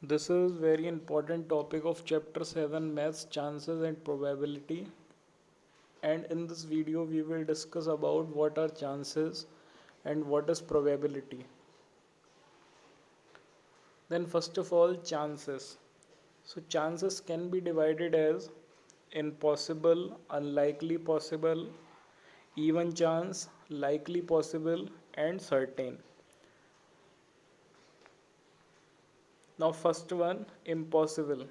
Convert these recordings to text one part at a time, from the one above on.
This is very important topic of chapter 7 maths chances and probability, and in this video we will discuss about what are chances and what is probability. Then first of all, chances. So chances can be divided as impossible, unlikely possible, even chance, likely possible and certain. Now first one, impossible.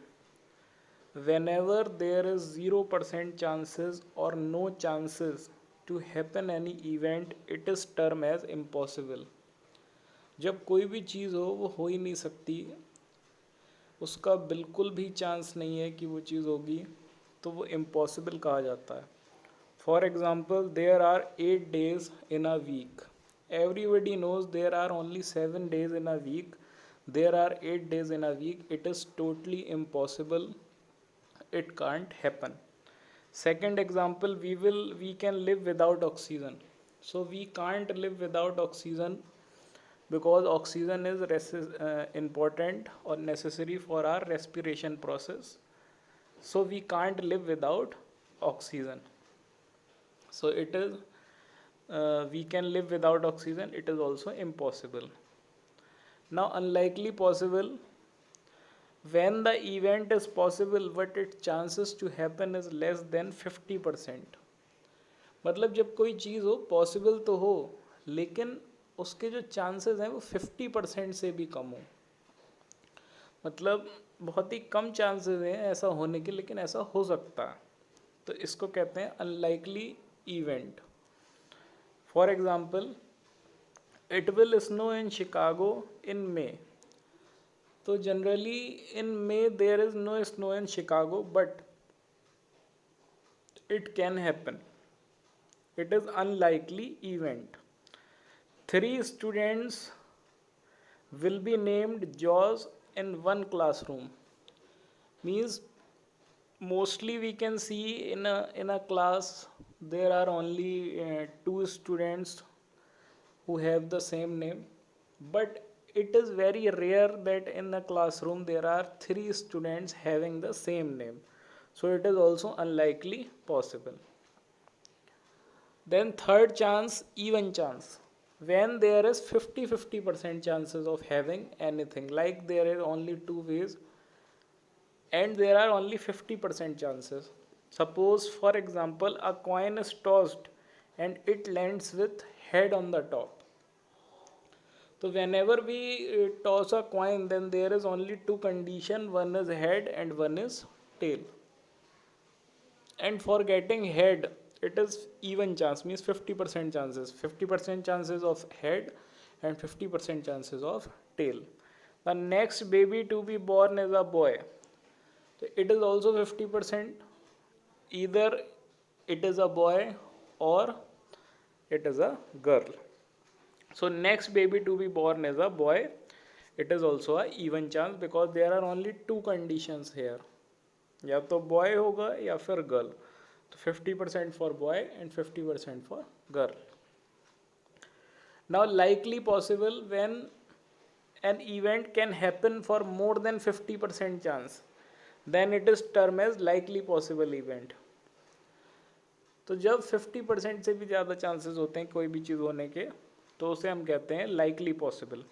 Whenever there is 0% chances or no chances to happen any event, it is termed as impossible. जब कोई भी चीज़ हो ही नहीं सकती, उसका बिल्कुल भी chance नहीं है कि वो चीज़ होगी, तो वो इम्पॉसिबल कहा जाता है. For example, there are 8 days in a week. Everybody knows there are only 7 days in a week. There are 8 days in a week. It is totally impossible. It can't happen. Second example, we can live without oxygen. So we can't live without oxygen because oxygen is important or necessary for our respiration process. So we can't live without oxygen. So it is we can live without oxygen. It is also impossible. Now unlikely possible, when the event is possible but its chances to happen is less than 50%. मतलब जब कोई चीज़ हो, possible तो हो, लेकिन उसके जो chances हैं वो 50% से भी कम हो. मतलब बहुत ही कम चांसेस हैं ऐसा होने के, लेकिन ऐसा हो सकता है, तो इसको कहते हैं unlikely event. For example, it will snow in Chicago in May. तो generally in May there is no snow in Chicago, but it can happen. It is unlikely event. 3 students will be named Jaws in one classroom. Means mostly we can see in a class there are only 2 students who have the same name, but it is very rare that in the classroom there are 3 students having the same name. So it is also unlikely possible. Then third chance, even chance. When there is 50-50% chances of having anything, like there is only two ways and there are only 50% chances. Suppose, for example, a coin is tossed and it lands with head on the top. So whenever we toss a coin, then there is only two conditions, one is head and one is tail. And for getting head, it is even chance, means 50% chances, 50% chances of head and 50% chances of tail. The next baby to be born is a boy, so it is also 50%, either it is a boy or it is a girl. So next baby to be born is a boy, it is also a even chance because there are only two conditions here, या तो boy होगा या फिर girl. तो 50% for boy and 50% for girl. Now likely possible, when an event can happen for more than 50% chance, then it is term as likely possible event. तो जब 50% से भी ज़्यादा चांसेस होते हैं कोई भी चीज़ होने के, तो उसे हम कहते हैं likely possible.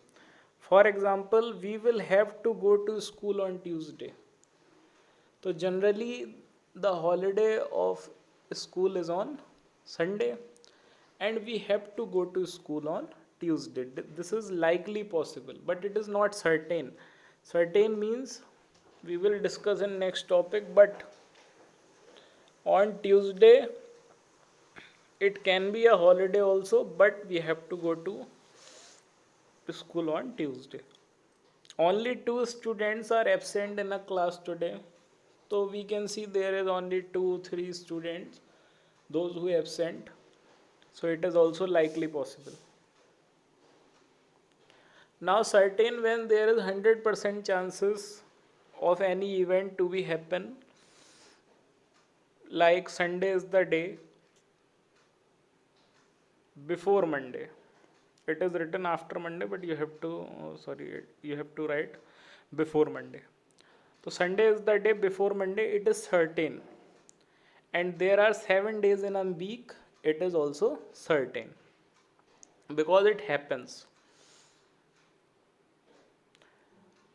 For example, we will have to go to school on Tuesday. तो generally the holiday of school is on Sunday and we have to go to school on Tuesday. This is likely possible, but it is not certain. Certain means we will discuss in next topic, but on Tuesday it can be a holiday also, but we have to go to school on Tuesday. Only 2 students are absent in a class today. So we can see there is only 2-3 students, those who absent. So it is also likely possible. Now certain, when there is 100% chances of any event to be happen, like Sunday is the day before Monday. It is written after Monday, but you have to you have to write before Monday. So Sunday is the day before Monday, it is certain. And there are 7 days in a week, it is also certain because it happens.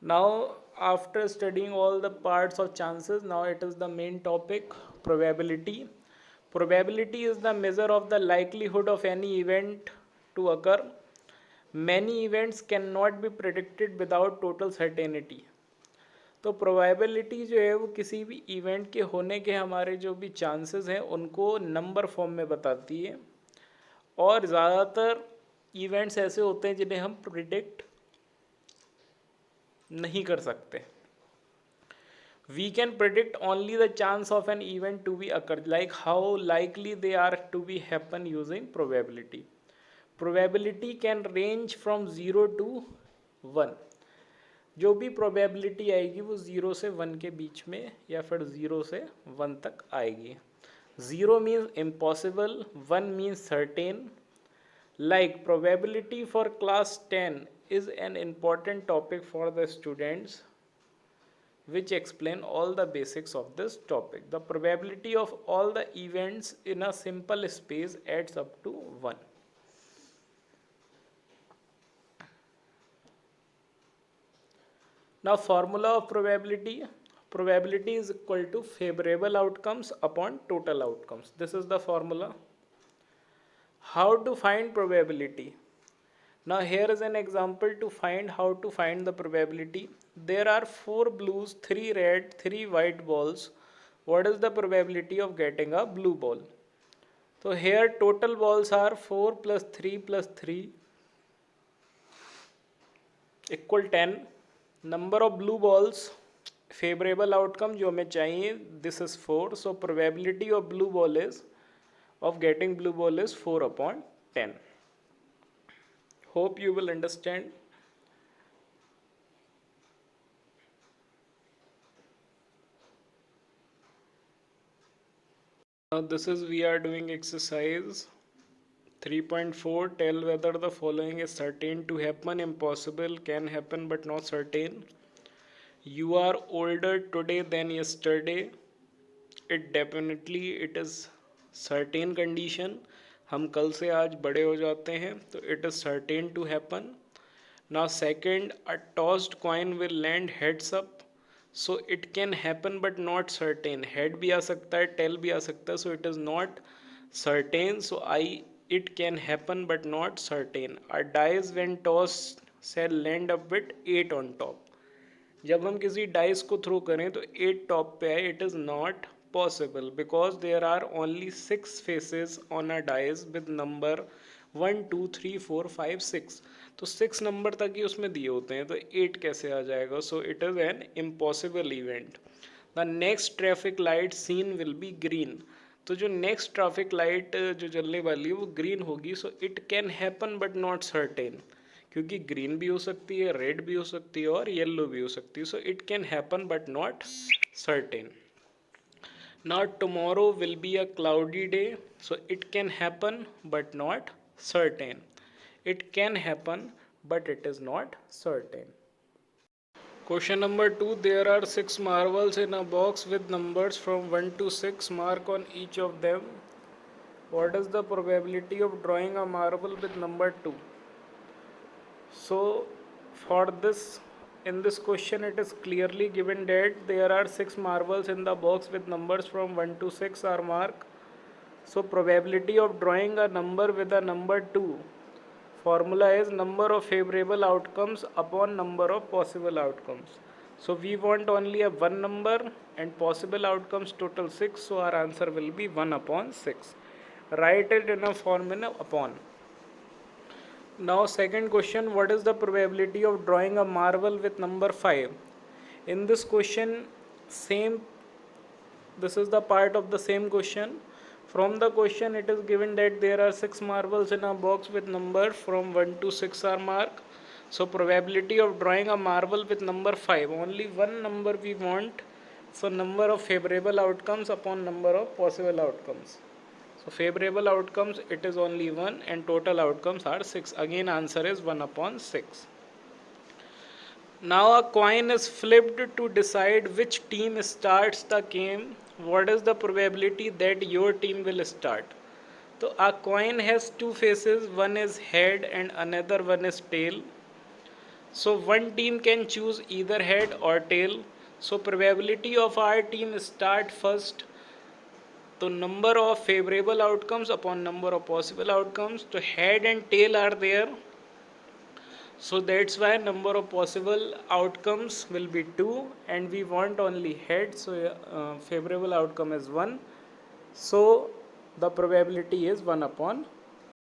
Now, after studying all the parts of chances, now it is the main topic, probability. Probability is the measure of the likelihood of any event to occur. Many events cannot be predicted without total certainty. तो probability जो है वो किसी भी event के होने के हमारे जो भी चांसेस हैं उनको नंबर फॉर्म में बताती है, और ज़्यादातर इवेंट्स ऐसे होते हैं जिन्हें हम प्रिडिक्ट नहीं कर सकते. We can predict only the chance of an event to be occurred, like how likely they are to be happen using probability. Probability can range from 0 to 1. जो भी प्रोबेबिलिटी आएगी वो 0 से 1 के बीच में या फिर 0 से 1 तक आएगी. 0 means impossible, 1 means certain. Like probability for class 10 is an important topic for the students which explain all the basics of this topic. The probability of all the events in a simple space adds up to 1. Now formula of probability. Probability is equal to favorable outcomes upon total outcomes. This is the formula. How to find probability? Now here is an example to find how to find the probability. There are 4 blues, 3 red, 3 white balls. What is the probability of getting a blue ball? So here total balls are 4 plus 3 plus 3 equal 10. Number of blue balls, favorable outcome जो हमें चाहिए, this is 4. So probability of blue ball is of getting blue ball is 4 upon 10. Hope you will understand. Now this is we are doing exercise 3.4. Tell whether the following is certain to happen, impossible, can happen but not certain. You are older today than yesterday. It definitely it is certain condition. हम कल से आज बड़े हो जाते हैं तो it is certain to happen. Now second, a tossed coin will land heads up. So it can happen but not certain. Head भी आ सकता है, tail भी आ सकता है. So it is not certain. So it can happen but not certain. A dice when tossed shall land up with 8 on top. जब हम किसी dice को थ्रो करें तो 8 टॉप पे आए, it is not possible because there are only 6 faces on a dice with number 1 2 3 4 5 6. तो 6 number तक ही उसमें दिए होते हैं तो 8 कैसे आ जाएगा. So it is an impossible event. The next traffic light seen will be green. तो जो नेक्स्ट ट्रैफिक लाइट जो चलने वाली है वो ग्रीन होगी. So it can happen but not certain, क्योंकि ग्रीन भी हो सकती है, रेड भी हो सकती है और येलो भी हो सकती है. So it can happen but not certain. Now tomorrow will be a cloudy day. So it can happen but not certain. It can happen but it is not certain. Question number 2. There are 6 marbles in a box with numbers from 1 to 6. Mark on each of them. What is the probability of drawing a marble with number 2? So for this, in this question it is clearly given that there are 6 marbles in the box with numbers from 1 to 6 are marked. So probability of drawing a number with a number 2, formula is number of favorable outcomes upon number of possible outcomes. So we want only a one number and possible outcomes total 6. So our answer will be 1 upon 6. Write it in a formula upon. Now second question, what is the probability of drawing a marble with number 5? In this question, this is the part of the same question. From the question it is given that there are 6 marbles in a box with number from 1 to 6 are marked. So probability of drawing a marble with number 5, only one number we want. So number of favorable outcomes upon number of possible outcomes. So favorable outcomes it is only 1 and total outcomes are 6. Again answer is 1 upon 6. Now a coin is flipped to decide which team starts the game. What is the probability that your team will start? So a coin has two faces, one is head and another one is tail. So one team can choose either head or tail. So probability of our team start first. So number of favorable outcomes upon number of possible outcomes. So head and tail are there. So that's why number of possible outcomes will be 2 and we want only head. So favorable outcome is 1. So the probability is 1 upon